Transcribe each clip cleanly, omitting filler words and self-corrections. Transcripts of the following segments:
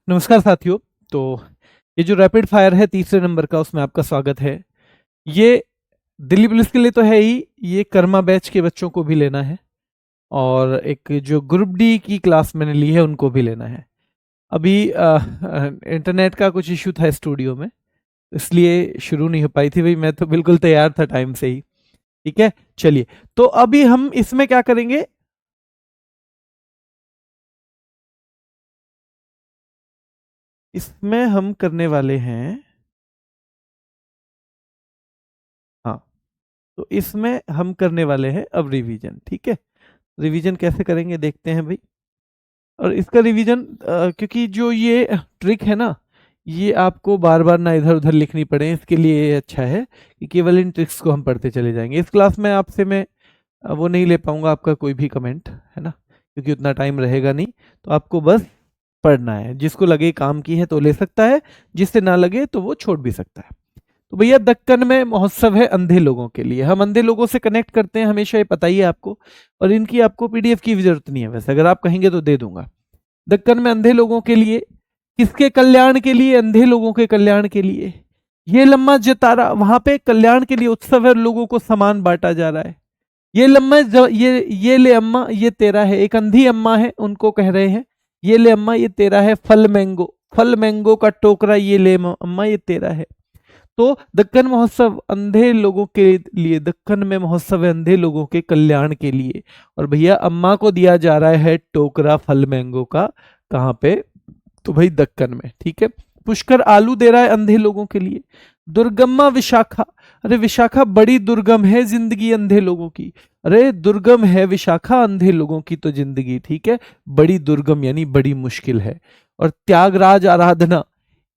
नमस्कार साथियों। तो ये जो रैपिड फायर है तीसरे नंबर का, उसमें आपका स्वागत है। ये दिल्ली पुलिस के लिए तो है ही, ये कर्मा बैच के बच्चों को भी लेना है और एक जो ग्रुप डी की क्लास मैंने ली है उनको भी लेना है। अभी इंटरनेट का कुछ इशू था स्टूडियो में, इसलिए शुरू नहीं हो पाई थी। भाई मैं तो बिल्कुल तैयार था टाइम से ही। ठीक है, चलिए। तो अभी हम इसमें क्या करेंगे, इसमें हम करने वाले हैं, हाँ, तो इसमें हम करने वाले हैं अब रिवीजन। ठीक है, रिवीजन कैसे करेंगे देखते हैं भाई। और इसका रिवीजन क्योंकि जो ये ट्रिक है ना, ये आपको बार बार ना इधर उधर लिखनी पड़े, इसके लिए ये अच्छा है कि केवल इन ट्रिक्स को हम पढ़ते चले जाएंगे। इस क्लास में आपसे मैं वो नहीं ले पाऊंगा आपका कोई भी कमेंट, है ना, क्योंकि उतना टाइम रहेगा नहीं। तो आपको बस पढ़ना है, जिसको लगे काम की है तो ले सकता है, जिससे ना लगे तो वो छोड़ भी सकता है। तो भैया दक्कन में महोत्सव है अंधे लोगों के लिए। हम अंधे लोगों से कनेक्ट करते हैं हमेशा, ये पता ही है आपको। और इनकी आपको पीडीएफ की भी जरूरत नहीं है, वैसे अगर आप कहेंगे तो दे दूंगा। दक्कन में अंधे लोगों के लिए, किसके कल्याण के लिए? अंधे लोगों के कल्याण के लिए। ये लम्मा जतारा, वहां पे कल्याण के लिए उत्सव है, लोगों को सामान बांटा जा रहा है। ये लम्मा ये ले अम्मा ये तेरा है, एक अंधी अम्मा है, उनको कह रहे हैं ये ले अम्मा ये तेरा है, फल मैंगो, फल मैंगो का टोकरा ये ले अम्मा ये तेरा है। तो दक्कन महोत्सव अंधे लोगों के लिए, दक्कन में महोत्सव है अंधे लोगों के कल्याण के लिए। और भैया अम्मा को दिया जा रहा है टोकरा फल मैंगो का, कहाँ पे? तो भाई दक्कन में। ठीक है, पुष्कर आलू दे रहा है अंधे लोगों के लिए। दुर्गम्मा विशाखा, अरे विशाखा बड़ी दुर्गम है जिंदगी अंधे लोगों की। अरे दुर्गम है विशाखा अंधे लोगों की तो जिंदगी, ठीक है, बड़ी दुर्गम यानी बड़ी मुश्किल है। और त्यागराज आराधना,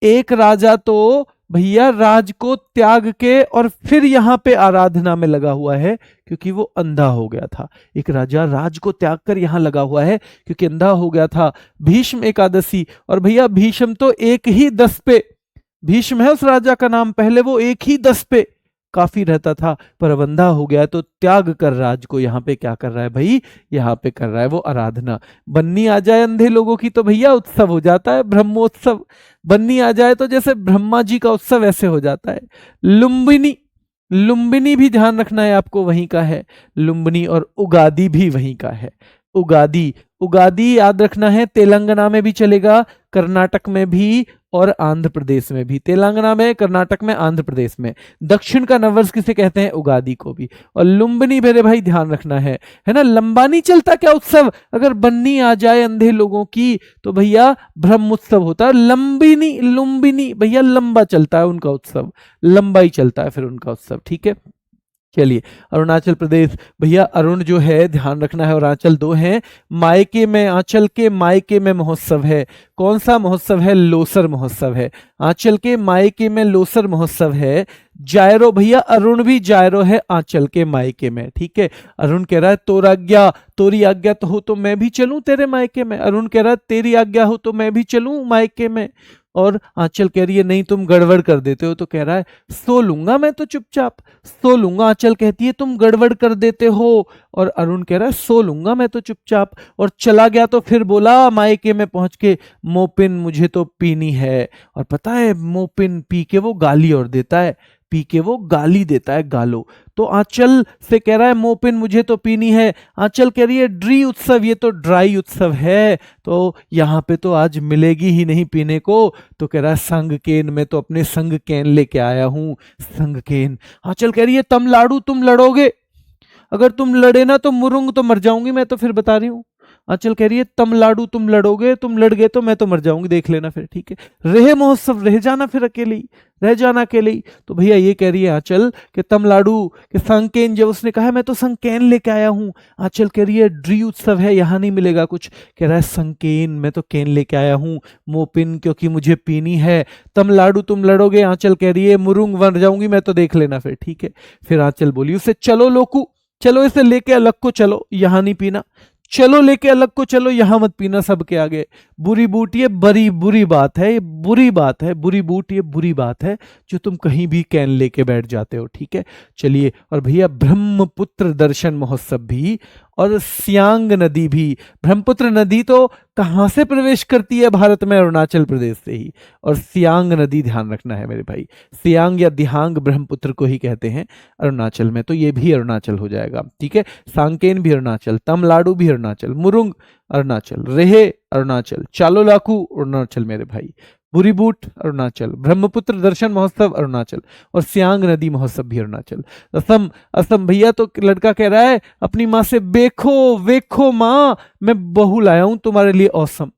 एक राजा तो भैया राज को त्याग के और फिर यहां पे आराधना में लगा हुआ है, क्योंकि वो अंधा हो गया था। एक राजा राज को त्याग कर यहां लगा हुआ है क्योंकि अंधा हो गया था। भीष्म एकादशी, और भैया भीष्म तो एक ही 10 पे, भीष्म है उस राजा का नाम, पहले वो एक ही 10 पे काफी रहता था, पर अब अंधा हो गया तो त्याग कर राज को यहाँ पे क्या कर रहा है भाई? यहाँ पे कर रहा है वो आराधना। बन्नी आ जाए अंधे लोगों की तो भैया उत्सव हो जाता है, ब्रह्मोत्सव। बन्नी आ जाए तो जैसे ब्रह्मा जी का उत्सव ऐसे हो जाता है। लुम्बिनी, लुम्बिनी भी ध्यान रखना है आपको, वहीं का है लुम्बिनी। और उगादी भी वहीं का है, उगादी। उगादी याद रखना है, तेलंगाना में भी चलेगा, कर्नाटक में भी और आंध्र प्रदेश में भी। तेलंगाना में, कर्नाटक में, आंध्र प्रदेश में। दक्षिण का नववर्ष किसे कहते हैं? उगादी को भी। और लुम्बिनी मेरे भाई ध्यान रखना है ना। लंबा नहीं चलता क्या उत्सव? अगर बन्नी आ जाए अंधे लोगों की तो भैया ब्रह्मोत्सव होता है। लंबिनी, लुम्बिनी भैया लंबा चलता है उनका उत्सव, लंबा ही चलता है फिर उनका उत्सव। ठीक है, चलिए। अरुणाचल प्रदेश, भैया अरुण जो है ध्यान रखना है, और आंचल दो हैं। मायके में, आंचल के मायके में महोत्सव है। कौन सा महोत्सव है? लोसर महोत्सव है। आंचल के मायके में लोसर महोत्सव है। जायरो, भैया अरुण भी जायरो है आंचल के मायके में। ठीक है, अरुण कह रहा है तोराज्ञा, तोरी आज्ञा तो हो तो मैं भी चलूं तेरे मायके में। अरुण कह रहा है तेरी आज्ञा हो तो मैं भी चलूं मायके में। और आंचल कह रही है नहीं तुम गड़बड़ कर देते हो, तो कह रहा है सो लूंगा मैं तो चुपचाप, सो लूंगा। आंचल कहती है तुम गड़बड़ कर देते हो, और अरुण कह रहा है सो लूंगा मैं तो चुपचाप। और चला गया तो फिर बोला मायके में पहुंच के, मोपिन मुझे तो पीनी है। और पता है मोपिन पी के वो गाली और देता है, पी के वो गाली देता है, गालो। तो आंचल से कह रहा है मोपिन मुझे तो पीनी है। आंचल कह रही है ड्री उत्सव, ये तो ड्राई उत्सव है, तो यहाँ पे तो आज मिलेगी ही नहीं पीने को। तो कह रहा है संग केन, मैं तो अपने संग केन लेके आया हूं, संग केन। आंचल कह रही है तमलाडू तुम लड़ोगे, अगर तुम लड़े ना तो मुरुंग तो मर जाऊंगी मैं तो, फिर बता रही हूँ। आंचल कह रही है तमलाडू तुम लड़ोगे, तुम लड़ गए तो मैं तो मर जाऊंगी, देख लेना फिर। ठीक है, रहे महोत्सव, रह जाना फिर अकेले ही, रह जाना अकेले ही। तो भैया ये कह रही है आंचल कि तमलाडू के संकेन, जब उसने कहा मैं तो संकेन लेके आया हूं, आंचल कह रही है ड्री उत्सव है यहां नहीं मिलेगा कुछ। कह रहा है संकेन, मैं तो केन लेके आया हूं, मोपिन क्योंकि मुझे पीनी है। तमलाडू तुम लड़ोगे, आंचल कह रही है मुरुंग मर जाऊंगी मैं तो, देख लेना फिर। ठीक है, फिर आंचल बोली उसे चलो लोकू, चलो इसे लेके अलग को चलो, यहां नहीं पीना। चलो लेके अलग को चलो, यहां मत पीना सबके आगे। बुरी बूट, ये बड़ी बुरी बात है, ये बुरी बात है। बुरी बूट, ये बुरी बात है जो तुम कहीं भी कैन लेके बैठ जाते हो। ठीक है, चलिए। और भैया ब्रह्मपुत्र दर्शन महोत्सव भी, और सियांग नदी भी। ब्रह्मपुत्र नदी तो कहाँ से प्रवेश करती है भारत में? अरुणाचल प्रदेश से ही। और सियांग नदी ध्यान रखना है मेरे भाई, सियांग या दिहांग ब्रह्मपुत्र को ही कहते हैं अरुणाचल में, तो ये भी अरुणाचल हो जाएगा, ठीक है। सांकेन भी अरुणाचल, तमलाडु भी अरुणाचल, मुरुंग अरुणाचल, रेहे अरुणाचल, चालोलाकू अरुणाचल मेरे भाई, बुरीबूट अरुणाचल, ब्रह्मपुत्र दर्शन महोत्सव अरुणाचल, और सियांग नदी महोत्सव भी अरुणाचल। असम, असम भैया तो लड़का कह रहा है अपनी माँ से, देखो वेखो माँ मैं बहू लाया हूं तुम्हारे लिए औसम।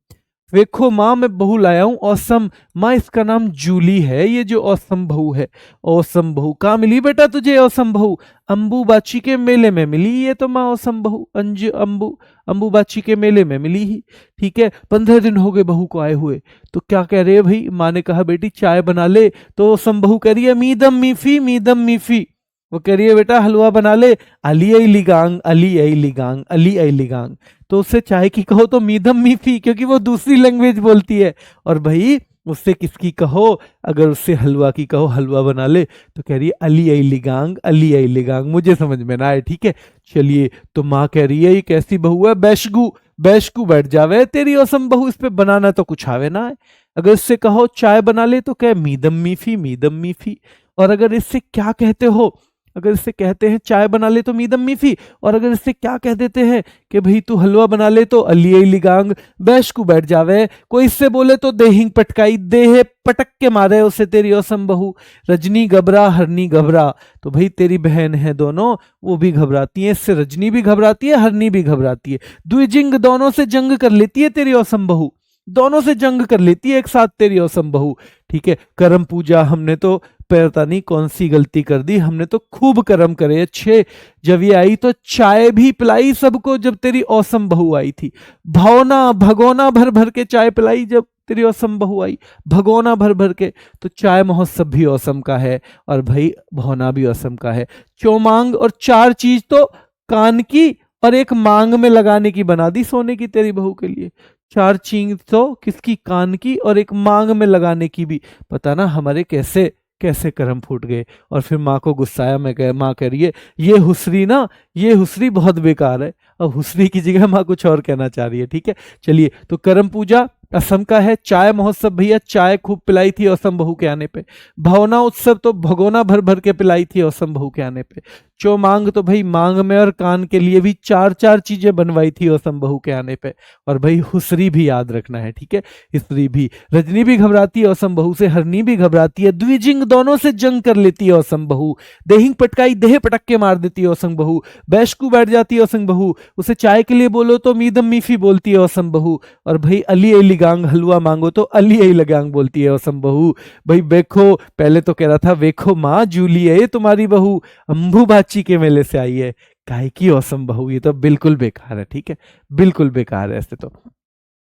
वेखो माँ मैं बहू लाया हूं औसम। माँ इसका नाम जूली है, ये जो औसम बहू है। औसम बहू कहाँ मिली बेटा तुझे? औसम बहू अंबुबाची के मेले में मिली ये तो माँ औसम बहू, अंबुबाची के मेले में मिली ही, ठीक है। 15 दिन हो गए बहू को आए हुए, तो क्या कह रहे हैं भाई? माँ ने कहा बेटी चाय बना ले, तो औसम बहू कह रही है मीदम मीफी मीदम मीफी। वो कह रही है बेटा हलवा बना ले, अली आई लिगांग अली आई लिगांग अली आई लिगांग। तो उससे चाय की कहो तो मीदम मीफी, क्योंकि वो दूसरी लैंग्वेज बोलती है। और भाई उससे किसकी कहो? अगर उससे हलवा की कहो हलवा बना ले, तो कह रही है अली आई लिगांग अली आई लिगांग। मुझे समझ में ना आए, ठीक है। चलिए, तो माँ कह रही है ये कैसी बहू है? बैशगु बैशगु बैठ जावे तेरी औसम बहू, इस पे बनाना तो कुछ आवे ना है। अगर इससे कहो चाय बना ले तो कह मीदम मीफी मीदम मीफी। और अगर इससे क्या कहते हो? अगर इससे कहते हैं चाय बना ले तो मीदम मीफी, और अगर इससे क्या कह देते हैं कि भाई तू हलवा बना ले तो अली लिगांग बैश को बैठ जावे। कोई इससे बोले तो देहिंग पटकाई, देहे पटक के मारे उसे तेरी औसम बहू। रजनी घबरा हरनी घबरा, तो भाई तेरी बहन है दोनों, वो भी घबराती है, इससे रजनी भी घबराती है हरनी भी घबराती है। द्विजिंग दोनों से जंग कर लेती है तेरी औसम बहू, दोनों से जंग कर लेती है एक साथ तेरी औसम बहू, ठीक है। करम पूजा हमने तो पता नहीं कौन सी गलती कर दी, हमने तो खूब कर्म करे अच्छे। जब ये आई तो चाय भी पिलाई सबको, जब तेरी औसम बहू आई थी। भगोना भगोना भर भर के चाय पिलाई जब तेरी औसम बहू आई, भगोना भर भर के। तो चाय महोत्सव भी औसम का है, और भाई भौना भी औसम का है। चौमांग और 4 चीज तो कान की और एक मांग में लगाने की बना दी सोने की तेरी बहू के लिए। 4 चीज तो किसकी? कान की, और एक मांग में लगाने की भी। पता ना हमारे कैसे कैसे कर्म फूट गए। और फिर माँ को गुस्साया, माँ कह रही है ये हुस्री ना, ये हुस्री बहुत बेकार है। अब हुस्री की जगह माँ कुछ और कहना चाह रही है, ठीक है। चलिए, तो करम पूजा असम का है। चाय महोत्सव भैया चाय खूब पिलाई थी औसम बहू के आने पे। भवना उत्सव तो भगोना भर भर के पिलाई थी औसम बहू के आने पे। चौमांग तो भाई मांग में और कान के लिए भी 4 चीजें बनवाई थी औसम बहू के आने पे। और भाई हुस्री भी याद रखना है, ठीक है। हुस्री भी, रजनी भी घबराती है औसम बहू से, हरनी भी घबराती है, द्विजिंग दोनों से जंग कर लेती है औसम बहू। देहिंग पटकाई देह पटक के मार देती है औसम बहू। बैशकू बैठ जाती है औसम बहू, उसे चाय के लिए बोलो तो मीदम मीफी बोलती है औसम बहू। और भाई अली अली गांग हलवा मांगो तो अली अली लगांग बोलती है औसम बहू। भाई देखो, पहले तो कह रहा था वेखो माँ जूली है ये तुम्हारी बहू, अंबुबाची के मेले से आई है। काहे की औसम बहू, ये तो बिल्कुल बेकार है, ठीक है, बिल्कुल बेकार है ऐसे तो।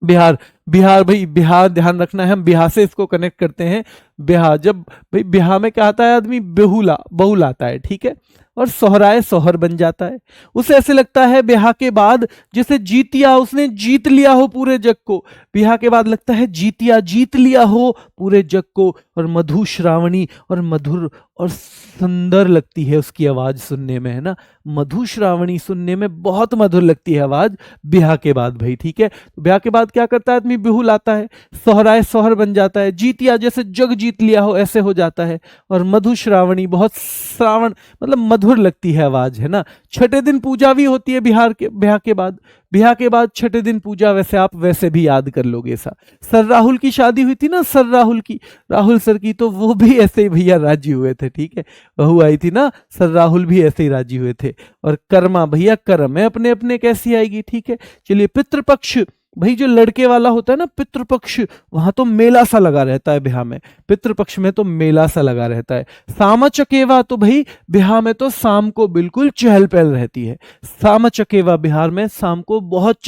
बिहार, बिहार भाई बिहार ध्यान रखना है, हम बिहार से इसको कनेक्ट करते हैं। बिहार, जब भाई बिहार में क्या आता है आदमी? बेहुला बहुल आता है, ठीक है। और सोहराय सोहर बन जाता है। उसे ऐसे लगता है ब्याह के बाद जैसे जीतिया उसने जीत लिया हो पूरे जग को। ब्याह के बाद लगता है जीतिया जीत लिया हो पूरे जग को। और मधु श्रावणी, और मधुर और सुंदर लगती है उसकी आवाज सुनने में, है ना। मधु श्रावणी सुनने में बहुत मधुर लगती है आवाज ब्याह के बाद भाई, ठीक है। तो ब्याह के बाद क्या करता है आदमी? बिहुल आता है, सोहराय सोहर बन जाता है, जीतिया जैसे जग जीत लिया हो ऐसे हो जाता है। और मधु श्रावणी, बहुत श्रावण मतलब मधुर लगती है आवाज, है ना। छठे दिन पूजा भी होती है बिहार के ब्याह के बाद। ब्याह के बाद छठे दिन पूजा, वैसे आप वैसे भी याद कर लोगे ऐसा। सर राहुल की शादी हुई थी ना, सर राहुल की, राहुल सर की, तो वो भी ऐसे ही भैया राजी हुए थे, ठीक है। बहू आई थी ना, सर राहुल भी ऐसे ही राजी हुए थे। और कर्मा भैया कर्म है अपने अपने कैसी आएगी, ठीक है। चलिए, पितृपक्ष भाई जो लड़के वाला होता है ना पितृपक्ष, वहां तो मेला सा लगा रहता है बिहार में। पितृपक्ष में तो मेला सा लगा रहता है। सामा चकेवा तो भाई बिहार में तो शाम को बिल्कुल चहल पहल रहती है। सामा चकेवा बिहार में शाम को बहुत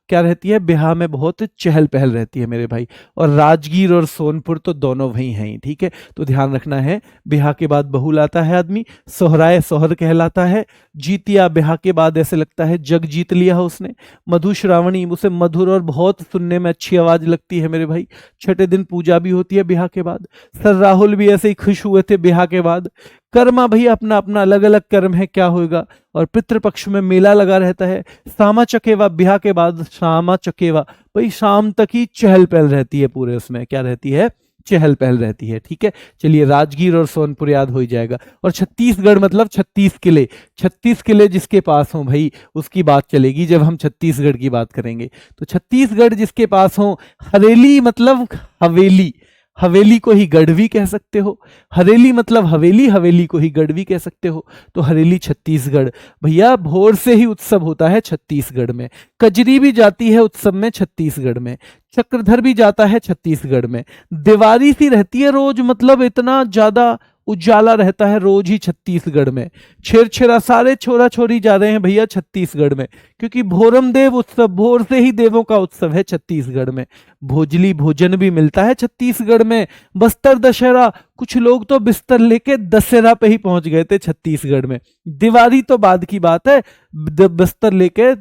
क्या रहती है? बिहार में बहुत चहल पहल रहती है मेरे भाई। और राजगीर और सोनपुर तो दोनों वही हैं, ठीक है। तो ध्यान रखना है, बिहार के बाद बहुल आता है आदमी, सोहराय सोहर कहलाता है। जीतिया बिहार के बाद ऐसे लगता है जग जीत लिया है उसने। मधु श्रावणी, उसे मधुर और बहुत सुनने में अच्छी आवाज लगती है मेरे भाई। छठे दिन पूजा भी होती है बिहार के बाद। सर राहुल भी ऐसे ही खुश हुए थे बिहार के बाद। कर्मा भैया अपना अपना अलग अलग कर्म है, क्या होगा। और पितृपक्ष में मेला लगा रहता है। सामा चकेवा, ब्याह के बाद सामा चकेवा, भाई शाम तक ही चहल पहल रहती है पूरे उसमें, क्या रहती है, चहल पहल रहती है। ठीक है, चलिए राजगीर और सोनपुर याद हो ही जाएगा। और छत्तीसगढ़ मतलब 36 किले, 36 किले जिसके पास हो भाई उसकी बात चलेगी जब हम छत्तीसगढ़ की बात करेंगे। तो छत्तीसगढ़ जिसके पास हो, हरेली मतलब हवेली, हवेली को ही गढ़ भी कह सकते हो। हरेली मतलब हवेली, हवेली को ही गढ़ भी कह सकते हो। तो हरेली छत्तीसगढ़। भैया भोर से ही उत्सव होता है छत्तीसगढ़ में। कजरी भी जाती है उत्सव में छत्तीसगढ़ में। चक्रधर भी जाता है छत्तीसगढ़ में। दिवाली सी रहती है रोज, मतलब इतना ज्यादा उजाला रहता है रोज ही छत्तीसगढ़ में। छेरछेरा सारे छोरा छोरी जा रहे हैं भैया छत्तीसगढ़ में, क्योंकि भोरम देव उत्सव, भोर से ही देवों का उत्सव है छत्तीसगढ़ में। भोजली भोजन भी मिलता है छत्तीसगढ़ में। बस्तर दशहरा, कुछ लोग तो बिस्तर लेके दशहरा पे ही पहुंच गए थे छत्तीसगढ़ में। दिवाली तो बाद की बात है, बस्तर लेके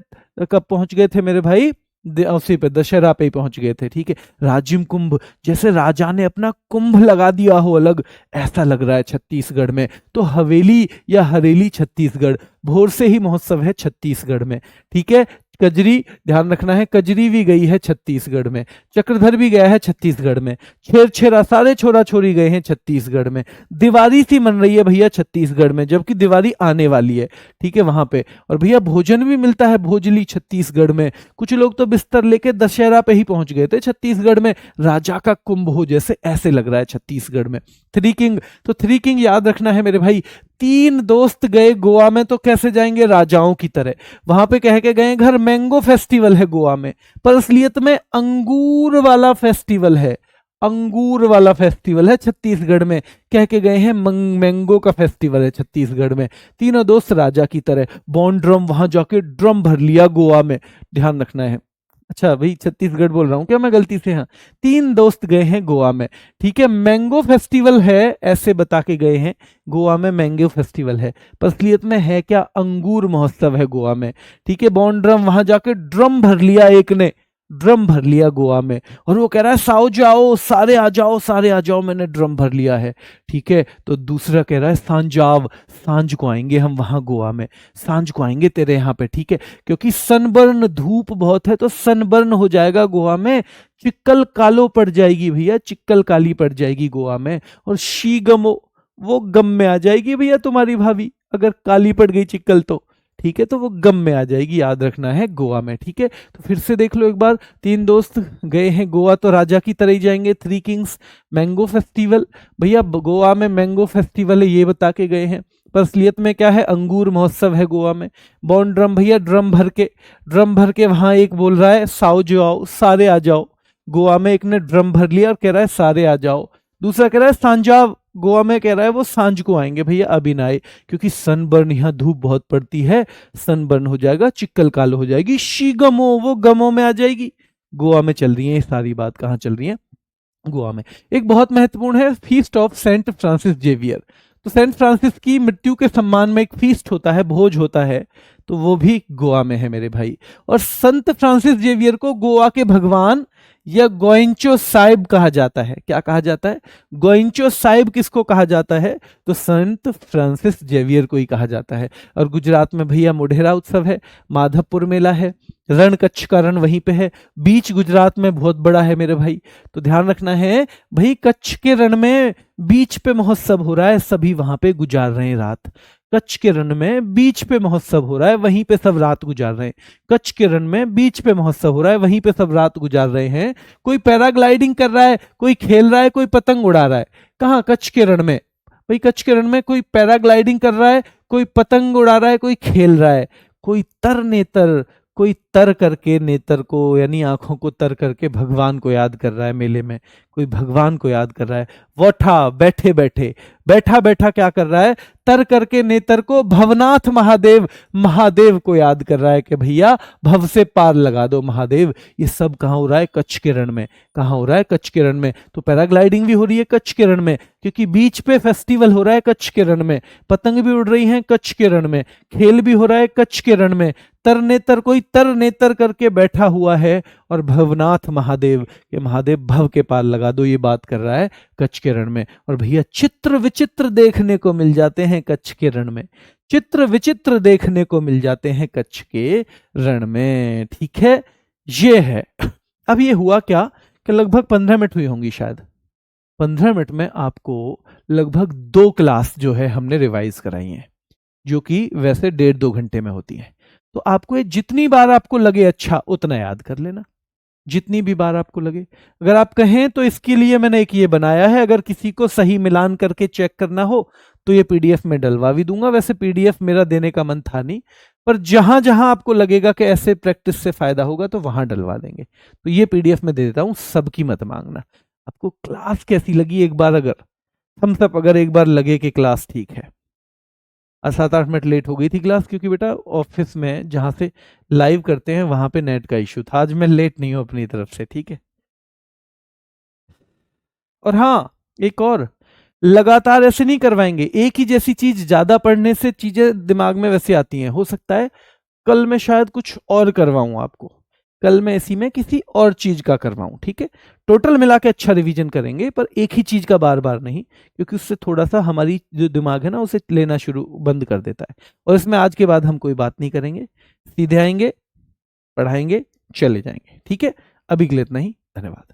कब पहुंच गए थे मेरे भाई, उसी पे दशहरा पे ही पहुंच गए थे। ठीक है, राजिम कुंभ, जैसे राजा ने अपना कुंभ लगा दिया हो अलग, ऐसा लग रहा है छत्तीसगढ़ में। तो हवेली या हरेली छत्तीसगढ़, भोर से ही महोत्सव है छत्तीसगढ़ में। ठीक है, कजरी ध्यान रखना है, कजरी भी गई है छत्तीसगढ़ में। चक्रधर भी गया है छत्तीसगढ़ में। छेरछेरा सारे छोरा छोरी गए हैं छत्तीसगढ़ में। दिवाली सी मन रही है भैया छत्तीसगढ़ में, जबकि दिवाली आने वाली है। ठीक है, वहां पे। और भैया भोजन भी मिलता है भोजली छत्तीसगढ़ में। कुछ लोग तो बिस्तर लेके दशहरा पे ही पहुंच गए थे छत्तीसगढ़ में। राजा का कुंभ हो जैसे, ऐसे लग रहा है छत्तीसगढ़ में। थ्री किंग, तो थ्री किंग याद रखना है मेरे भाई। तीन दोस्त गए गोवा में, तो कैसे जाएंगे, राजाओं की तरह। वहां पे कह के गए घर मैंगो फेस्टिवल है गोवा में, पर असलियत में अंगूर वाला फेस्टिवल है। अंगूर वाला फेस्टिवल है छत्तीसगढ़ में। कह के गए हैं मैंगो का फेस्टिवल है छत्तीसगढ़ में। तीनों दोस्त राजा की तरह। बॉन्ड ड्रम, वहां जाके ड्रम भर लिया गोवा में, ध्यान रखना है। अच्छा भाई छत्तीसगढ़ बोल रहा हूँ क्या मैं गलती से, हाँ। तीन दोस्त गए हैं गोवा में। ठीक है, मैंगो फेस्टिवल है ऐसे बता के गए हैं। गोवा में मैंगो फेस्टिवल है, पर असलियत में है क्या, अंगूर महोत्सव है गोवा में। ठीक है, बॉन्ड ड्रम, वहां जाके ड्रम भर लिया एक ने, ड्रम भर लिया गोवा में। और वो कह रहा है साओ जाओ, सारे आ जाओ, सारे आ जाओ, मैंने ड्रम भर लिया है। ठीक है, तो दूसरा कह रहा है सांजाव, सांझ को आएंगे हम वहां गोवा में, सांझ को आएंगे तेरे यहाँ पे। ठीक है, क्योंकि सनबर्न, धूप बहुत है तो सनबर्न हो जाएगा गोवा में। चिक्कल कालो पड़ जाएगी भैया, चिक्कल काली पड़ जाएगी गोवा में। और शी गमो, वो गम में आ जाएगी भैया तुम्हारी भाभी, अगर काली पड़ गई चिक्कल तो। ठीक है, तो वो गम में आ जाएगी, याद रखना है गोवा में। ठीक है, तो फिर से देख लो एक बार। तीन दोस्त गए हैं गोवा, तो राजा की तरह ही जाएंगे। थ्री किंग्स, मैंगो फेस्टिवल, भैया गोवा में मैंगो फेस्टिवल है ये बता के गए हैं, पर असलियत में क्या है, अंगूर महोत्सव है गोवा में। बॉन्ड ड्रम भैया, ड्रम भर के, ड्रम भर के वहां एक बोल रहा है साओ जो आओ, सारे आ जाओ। गोवा में एक ने ड्रम भर लिया और कह रहा है सारे आ जाओ। दूसरा कह रहा है सांजाव, गोवा में कह रहा है वो सांझ को आएंगे भैया, अभी ना आए, क्योंकि सनबर्न, यहाँ धूप बहुत पड़ती है, सनबर्न हो जाएगा, चिक्कल कालो हो जाएगी। शीगमो, वो गमों में आ जाएगी। गोवा में चल रही है ये सारी बात, कहाँ चल रही है, गोवा में। एक बहुत महत्वपूर्ण है feast of Saint Francis Xavier. तो सेंट फ्रांसिस की मृत्यु के सम्मान में एक फीस्ट होता है, भोज होता है, तो वो भी गोवा में है मेरे भाई। और संत फ्रांसिस जेवियर को गोवा के भगवान या गोइंचो साहिब कहा जाता है। क्या कहा जाता है, गोइंचो साहिब किसको कहा जाता है, तो संत फ्रांसिस जेवियर को ही कहा जाता है। और गुजरात में भैया मोढेरा उत्सव है, माधवपुर मेला है, रण, कच्छ का रण वहीं पे है। बीच गुजरात में बहुत बड़ा है मेरे भाई, तो ध्यान रखना है भाई, कच्छ के रण में बीच पे महोत्सव हो रहा है, सभी वहां पे गुजार रहे हैं रात। कच्छ के रण में बीच पे महोत्सव हो रहा है, वहीं पे सब रात गुजार रहे हैं। कच्छ के रण में बीच पे महोत्सव हो रहा है, वहीं पे सब रात गुजार रहे हैं। कोई पैराग्लाइडिंग कर रहा है, कोई खेल रहा है, कोई पतंग उड़ा रहा है। कहाँ, कच्छ के रण में भाई, कच्छ के रण में कोई पैराग्लाइडिंग कर रहा है, कोई पतंग उड़ा रहा है, कोई खेल रहा है, कोई तर नेतर, कोई तर करके नेतर को यानी आंखों को तर करके भगवान को याद कर रहा है मेले में, कोई भगवान को याद कर रहा है। वोठा, बैठे बैठे, बैठा बैठा क्या कर रहा है, तर करके नेतर को भवनाथ महादेव, महादेव को याद कर रहा है कि भैया भव से पार लगा दो महादेव। ये सब कहाँ हो रहा है, कच्छ के रण में। कहाँ हो रहा है, कच्छ के रण में। तो पैराग्लाइडिंग भी हो रही है कच्छ के रण में, क्योंकि बीच पे फेस्टिवल हो रहा है कच्छ के रण में। पतंग भी उड़ रही हैं कच्छ के रण में, खेल भी हो रहा है कच्छ के रण में। तर नेतर, कोई तर नेत्र करके बैठा हुआ है और भवनाथ महादेव के महादेव भव के पार लगा दो, ये बात कर रहा है कच्छ के रण में। और भैया चित्र विचित्र देखने को मिल जाते हैं कच्छ के रण में, चित्र विचित्र देखने को मिल जाते हैं कच्छ के रण में, ठीक है, ये है। अब ये हुआ क्या कि लगभग 15 मिनट हुई होंगी शायद, 15 मिनट में आपको लगभग 2 क्लास जो है हमने रिवाइज कराई हैं, जो कि वैसे 1.5-2 घंटे में होती है। तो आपको ये जितनी बार आपको लगे अच्छा उतना याद कर लेना, जितनी भी बार आपको लगे। अगर आप कहें तो इसके लिए मैंने एक ये बनाया है, अगर किसी को सही मिलान करके चेक करना हो तो ये पीडीएफ में डलवा भी दूंगा। वैसे पीडीएफ मेरा देने का मन था नहीं, पर जहां जहां आपको लगेगा कि ऐसे प्रैक्टिस से फायदा होगा तो वहां डलवा देंगे। तो ये पीडीएफ में दे देता हूं, सबकी मत मांगना। आपको क्लास कैसी लगी एक बार अगर थम्स अप अगर एक बार लगे कि क्लास ठीक है। 7-8 मिनट लेट हो गई थी क्लास, क्योंकि बेटा ऑफिस में जहां से लाइव करते हैं वहां पे नेट का इश्यू था। आज मैं लेट नहीं हूं अपनी तरफ से, ठीक है। और हाँ, एक और, लगातार ऐसे नहीं करवाएंगे, एक ही जैसी चीज ज्यादा पढ़ने से चीजें दिमाग में वैसे आती हैं। हो सकता है कल मैं शायद कुछ और करवाऊं आपको, कल मैं इसी में किसी और चीज का करवाऊं, ठीक है। टोटल मिला के अच्छा रिवीजन करेंगे, पर एक ही चीज का बार बार नहीं, क्योंकि उससे थोड़ा सा हमारी जो दिमाग है ना उसे लेना शुरू बंद कर देता है। और इसमें आज के बाद हम कोई बात नहीं करेंगे, सीधे आएंगे, पढ़ाएंगे, चले जाएंगे, ठीक है। अभी के लिए इतना ही, धन्यवाद।